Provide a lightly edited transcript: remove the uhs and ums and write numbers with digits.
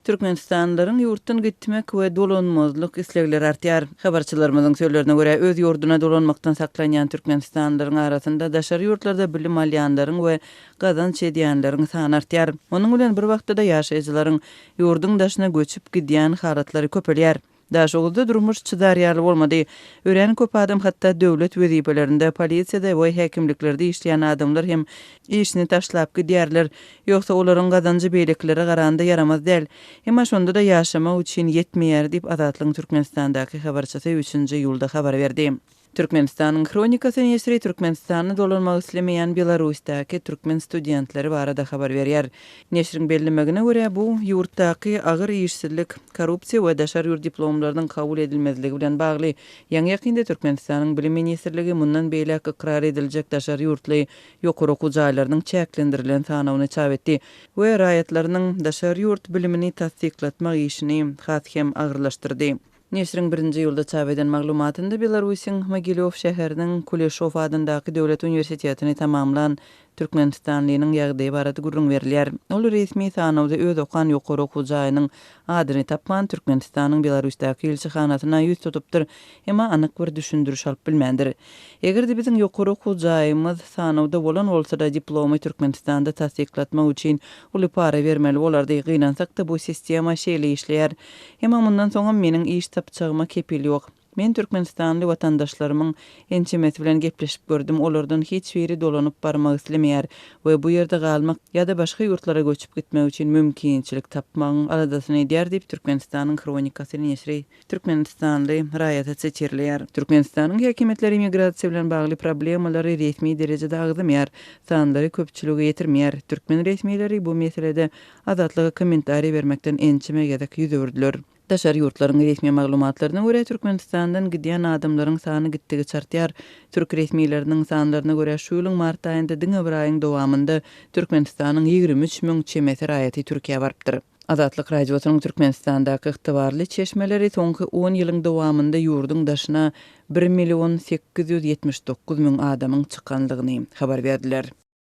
Türkmenistanlylaryň ýurtdan gitmek we dolanmazlyk islegleri artýar. Habarçylarymyzyň söýlerine görä öz ýurduna dolanmakdan saklanýan türkmenistanlylaryň arasynda daşary ýurtlarda bilim alýanlaryň we gazanç edýänleriň sany artýar. Onuň bilen bir wagtda ýaşaýjylaryň ýurduň daşyna göçüp gidýän halatlary köpelýär. Daşogda durmuş çydarýarly bolmady. Ören köp adam hatda döwlet wezipelerinde, polisiýada we häkimliklerde işleýän adamlar hem işini taşlap gidýärler. Ýoksa olaryň gazanjy beýlekleri garanda yaramaz däl. Emma şonda da ýaşama üçin ýetmeýär diýip Azatlyň Türkmenistandaky habarçysy 3-nji ýylda habar berdi. Türkmenistanyň kronikasy näsri Türkmenistany dolanmak islemeýän Belarusdaky türkmen studentleri barada habar berýär. Näşriň bellemegine görä bu ýurtdaky agyr işsizlik, korrupsiýa we daşary ýurt diplomlarynyň kabul edilmezligi bilen bagly. Ýa-ni ýakynda Türkmenistanyň bilim ministrligi mundan beýlek ikrar ediljek daşary ýurtly ýokary okuw jaýlarynyň çäklendirilen sanawyny çap etdi we raýatlarynyň daşary ýurt bilimini tasdiklatmak işini hat hem agyrlaşdyrdy. Näşriň 1-nji ýylda çap eden maglumatynda Belarusyň Mogilov şäheriniň Kuleshov adyndaky döwlet universitetini tamamlan Türkmenistanlynyň ýagdaýy barada gurrun berilýär. Ol resmi sanawda öz okan ýokary okuw jaýynyň adyny tapman Türkmenistanyň Belarusdaky elçihanasyna ýüz tutupdyr, emma anyk bir düşündiriş alyp bilmändir. Egerde biziň ýokary okuw jaýymyz sanawda bolan bolsa da diplomy Türkmenistanda tasdiklatmak üçin uly para bermeli bolardy. Gynansak da bu sistema şeýle işleýär. Emma mundan soňra meniň iş tapjagyma kepil ýok. Men Türkmenistanly watandaşlarymyň ençemesi bilen gepleşip gördüm. Olardan hiç biri dolanyp barmak islemeýär we bu ýerde galmak ýa-da başga ýurtlara göçüp gitmek üçin mümkinçilik tapmagyň aradasyny edýär diýip Türkmenistanyň kronikasy näşri Türkmenistanly raýata çekirleýär. Türkmenistanyň häkimetleri migrasiýa bilen bagly problemalary resmi derejede agdymýar, sanlary köpçüligi ýetirmeýär. Türkmen resmileri bu meselede azatlyga kommentariýa bermekden ençeme gezek ýüzürdiler. Daşary ýurtlaryň resmi maglumatlaryna görä Türkmenistandan gidýän adamlaryň sany gitdigi çartýar. Türk resmileriniň sanlaryna görä şu ýylyň mart aýynda diňe bir aýyň dowamında Türkmenistanyň 23 000 çemeti raýaty Türkiýe barypdyr. Azatlyk radiosynyň Türkmenistandaky ygtybarly çeşmeleri soňky 10 ýylyň dowamında ýurduň daşyna 1 879 000 adamyň çykanlygyny habar berdiler.